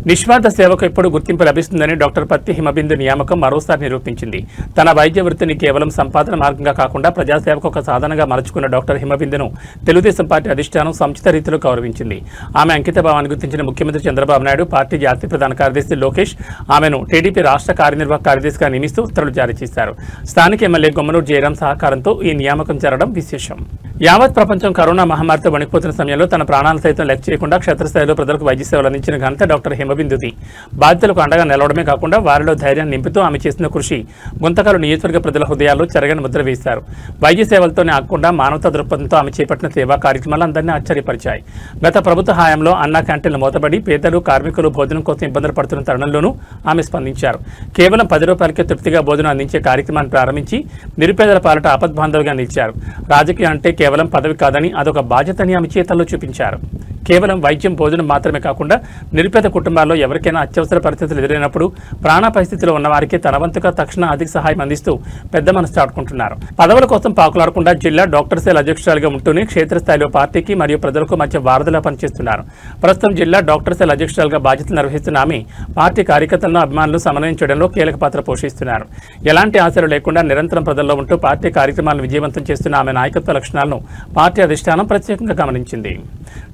నిస్వార్థ సేవకు ఎప్పుడు గుర్తింపు లభిస్తుందని డాక్టర్ పత్తి హిమబిందు నియామకం మరోసారి నిరూపించింది. తన వైద్య వృత్తిని కేవలం సంపాదన మార్గంగా కాకుండా ప్రజాసేవకు ఒక సాధనగా మలుచుకున్న డాక్టర్ హిమబిందును తెలుగుదేశం పార్టీ అధిష్టానం సముచిత రీతిలో గౌరవించింది. ఆమె అంకిత భావాన్ని గుర్తించిన ముఖ్యమంత్రి చంద్రబాబు నాయుడు, పార్టీ జాతీయ ప్రధాన కార్యదర్శి లోకేష్ ఆమెను టీడీపీ రాష్ట్ర కార్యనిర్వాహక కార్యదర్శిగా నియమిస్తూ ఉత్తర్వులు జారీ చేశారు. స్థానిక ఎమ్మెల్యే గుమ్మనూరు జయరాం సహకారంతో ఈ నియామకం జరగడం విశేషం. యావత్ ప్రపంచం కరోనా మహమ్మారితో వణికిపోతున్న సమయంలో తన ప్రాణాలు సైతం లెక్క చేయకుండా క్షేత్రస్థాయిలో ప్రజలకు వైద్య సేవలు అందించిన ఘనత డాక్టర్ హిమబిందుది. బాధితులకు అండగా నిలవడమే కాకుండా వారిలో ధైర్యాన్ని నింపుతూ ఆమె చేసిన కృషి గుంతకల్ నియోజకవర్గ ప్రజల హృదయాల్లో చెరగని ముద్ర వేశారు. వైద్య సేవలతోనే ఆగకుండా మానవతా దృక్పథంతో ఆమె చేపట్టిన సేవా కార్యక్రమాలు అందరినీ ఆశ్చర్యపరిచాయి. గత ప్రభుత్వ హయాంలో అన్నా క్యాంటీన్లు మూతబడి పేదలు, కార్మికులు భోజనం కోసం ఇబ్బందులు పడుతున్న తరుణంలోనూ ఆమె స్పందించారు. కేవలం 10 రూపాయలకే తృప్తిగా భోజనం అందించే కార్యక్రమాన్ని ప్రారంభించి నిరుపేదల పాలట ఆపద్బాంధవులుగా నిలిచారు. రాజకీయం అంటే కేవలం పదవి కాదని అదొక బాధ్యతని ఆమె చేతల్లో చూపించారు. కేవలం వైద్యం, భోజనం మాత్రమే కాకుండా నిరుపేద కుటుంబాల్లో ఎవరికైనా అత్యవసర పరిస్థితులు ఎదురైనప్పుడు ప్రాణ పరిస్థితిలో ఉన్నవారికి తన వంతుగా తక్షణ ఆర్థిక సహాయం అందిస్తూ పెద్ద మనసు చాటుకుంటున్నారు. పదవుల కోసం పాకులాడకుండా జిల్లా డాక్టర్ సెల్ అధ్యక్షురాలుగా ఉంటూనే క్షేత్రస్థాయిలో పార్టీకి మరియు ప్రజలకు మధ్య వారధిలా పనిచేస్తున్నారు. ప్రస్తుతం జిల్లా డాక్టర్ సెల్ అధ్యక్షురాలుగా బాధ్యతలు నిర్వహిస్తున్న ఆమె పార్టీ కార్యకర్తలను, అభిమానులు సమన్వయం చేయడంలో కీలక పాత్ర పోషిస్తున్నారు. ఎలాంటి ఆశలు లేకుండా నిరంతరం ప్రజల్లో ఉంటూ పార్టీ కార్యక్రమాలను విజయవంతం చేస్తున్న ఆమె నాయకత్వ లక్షణాలను పార్టీ అధిష్టానం ప్రత్యేకంగా గమనించింది.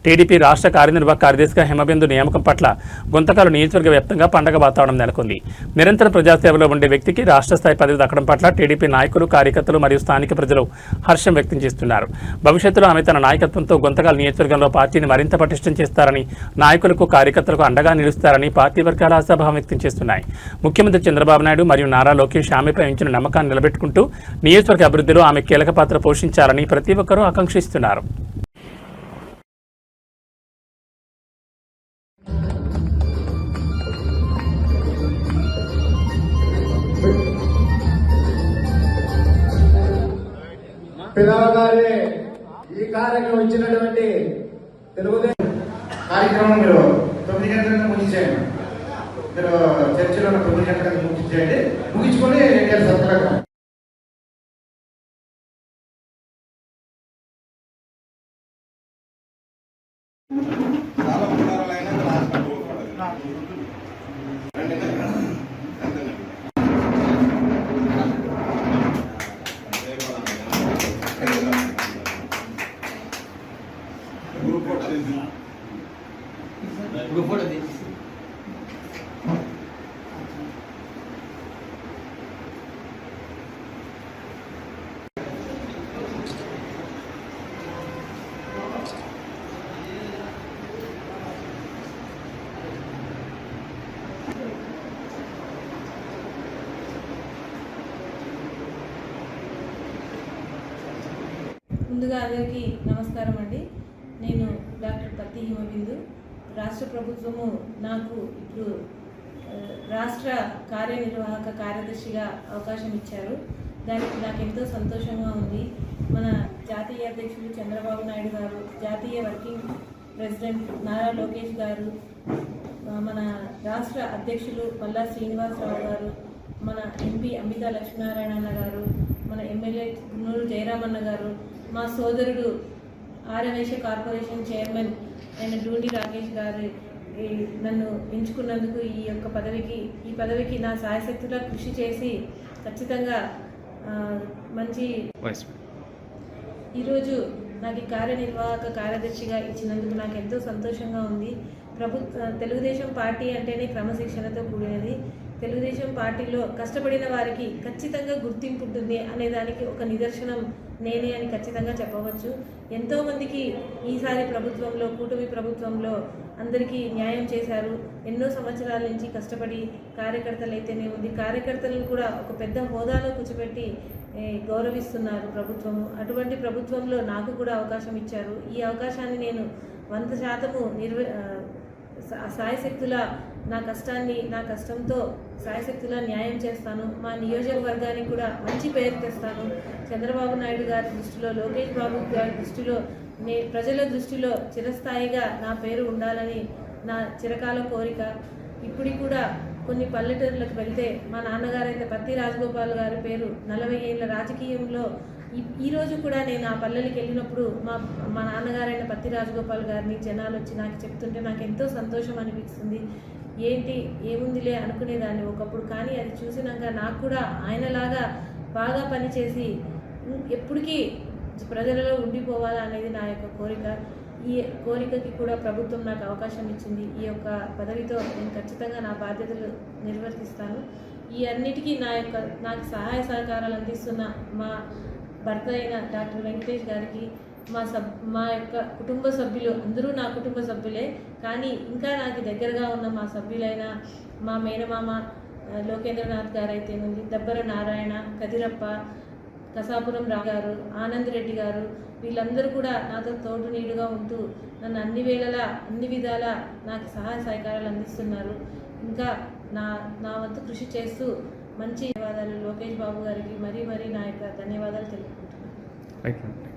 టీడీపీ రాష్ట్ర కార్యనిర్వాహక కార్యదర్శిగా హిమబిందు నియామకం పట్ల గుంతకల్ నియోజకవర్గ వ్యాప్తంగా పండగ వాతావరణం నెలకొంది. నిరంతరం ప్రజాసేవలో ఉండే వ్యక్తికి రాష్ట్ర స్థాయి పదవి దక్కడం పట్ల టీడీపీ నాయకులు, కార్యకర్తలు మరియు స్థానిక ప్రజలు హర్షం వ్యక్తం చేస్తున్నారు. భవిష్యత్తులో ఆమె తన నాయకత్వంతో గుంతకల్ నియోజకవర్గంలో పార్టీని మరింత పటిష్టం చేస్తారని, నాయకులకు, కార్యకర్తలకు అండగా నిలుస్తారని పార్టీ వర్గాల ఆశాభావం వ్యక్తం చేస్తున్నాయి. ముఖ్యమంత్రి చంద్రబాబు నాయుడు మరియు నారా లోకేష్ ఆమెపై ఉంచిన నమ్మకాన్ని నిలబెట్టుకుంటూ నియోజకవర్గ అభివృద్ధిలో ఆమె కీలక పాత్ర పోషించాలని ప్రతి ఒక్కరూ ఆకాంక్షిస్తున్నారు. పిల్లగారి ఈ కార్యక్రమం ఇచ్చినటువంటి తెలుగుదేశం కార్యక్రమం మీరు 9 గంటలకు ముగించేయండి. మీరు చర్చిలో 9 గంటలకు ముగించేయండి. ముగించుకొని సత్కారం ముందుగా అందరికీ నమస్కారం అండి. నేను డాక్టర్ పత్తి హిమబిందు. రాష్ట్ర ప్రభుత్వము నాకు ఇప్పుడు రాష్ట్ర కార్యనిర్వాహక కార్యదర్శిగా అవకాశం ఇచ్చారు. దానికి నాకు ఎంతో సంతోషంగా ఉంది. మన జాతీయ అధ్యక్షులు చంద్రబాబు నాయుడు గారు, జాతీయ వర్కింగ్ ప్రెసిడెంట్ నారా లోకేష్ గారు, మన రాష్ట్ర అధ్యక్షులు పల్లా శ్రీనివాసరావు గారు, మన ఎంపీ అంబికా లక్ష్మీనారాయణ గారు, మన ఎమ్మెల్యే గుమ్మనూరు జయరామన్న గారు, మా సోదరుడు ఆర్యవైశ్య కార్పొరేషన్ చైర్మన్ అయిన డూండి రాకేష్ గారు నన్ను ఎంచుకున్నందుకు ఈ పదవికి నా సాయశక్తులా కృషి చేసి ఖచ్చితంగా మంచి ఈరోజు నాకు కార్యనిర్వాహక కార్యదర్శిగా ఇచ్చినందుకు నాకు ఎంతో సంతోషంగా ఉంది. తెలుగుదేశం పార్టీ అంటేనే క్రమశిక్షణతో కూడినది. తెలుగుదేశం పార్టీలో కష్టపడిన వారికి ఖచ్చితంగా గుర్తింపు ఉంటుంది అనే దానికి ఒక నిదర్శనం నేనే అని ఖచ్చితంగా చెప్పవచ్చు. ఎంతోమందికి ఈసారి ప్రభుత్వంలో, కూటమి ప్రభుత్వంలో అందరికీ న్యాయం చేశారు. ఎన్నో సంవత్సరాల నుంచి కష్టపడి కార్యకర్తలైతేనే ఉంది, కార్యకర్తలను కూడా ఒక పెద్ద హోదాలో కూర్చోబెట్టి గౌరవిస్తున్నారు ప్రభుత్వము. అటువంటి ప్రభుత్వంలో నాకు కూడా అవకాశం ఇచ్చారు. ఈ అవకాశాన్ని నేను 100% సాయశక్తులా నా కష్టంతో సాయశక్తులా న్యాయం చేస్తాను. మా నియోజకవర్గానికి కూడా మంచి పేరు తెస్తాను. చంద్రబాబు నాయుడు గారి దృష్టిలో, లోకేష్ బాబు గారి దృష్టిలో, ప్రజల దృష్టిలో చిరస్థాయిగా నా పేరు ఉండాలని నా చిరకాల కోరిక. ఇప్పుడు కూడా కొన్ని పల్లెటూరులకు వెళ్తే మా నాన్నగారైతే పత్తి రాజగోపాల్ గారి పేరు 40 ఏళ్ళ రాజకీయంలో ఈరోజు కూడా నేను ఆ పల్లెలకు వెళ్ళినప్పుడు మా నాన్నగారైన పత్తి రాజగోపాల్ గారిని జనాలు వచ్చి నాకు చెప్తుంటే నాకు ఎంతో సంతోషం అనిపిస్తుంది. ఏంటి ఏముందిలే అనుకునేదాన్ని ఒకప్పుడు. కానీ అది చూసినాక నాకు కూడా ఆయనలాగా బాగా పనిచేసి ఎప్పటికీ ప్రజలలో ఉండిపోవాలా అనేది నా యొక్క కోరిక. ఈ కోరికకి కూడా ప్రభుత్వం నాకు అవకాశం ఇచ్చింది. ఈ యొక్క పదవితో నేను ఖచ్చితంగా నా బాధ్యతలు నిర్వర్తిస్తాను. ఈ అన్నిటికీ నాకు సహాయ సహకారాలు అందిస్తున్న మా భర్త అయిన డాక్టర్ వెంకటేష్ గారికి, మా యొక్క కుటుంబ సభ్యులు అందరూ నా కుటుంబ సభ్యులే. కానీ ఇంకా నాకు దగ్గరగా ఉన్న మా సభ్యులైన మా మేనమామ లోకేంద్రనాథ్ గారు అయితే ఉంది, దబ్బర నారాయణ, కదిరప్ప, కసాపురం రా గారు, ఆనంద్ రెడ్డి గారు, వీళ్ళందరూ కూడా నాతో తోడు నీడుగా ఉంటూ నన్ను అన్ని వేళలా అన్ని విధాలా నాకు సహాయ సహకారాలు అందిస్తున్నారు. ఇంకా నా వంతు కృషి చేస్తూ మంచి ధన్యవాదాలు లోకేష్ బాబు గారికి మరీ నా యొక్క ధన్యవాదాలు తెలుపుకుంటున్నాను.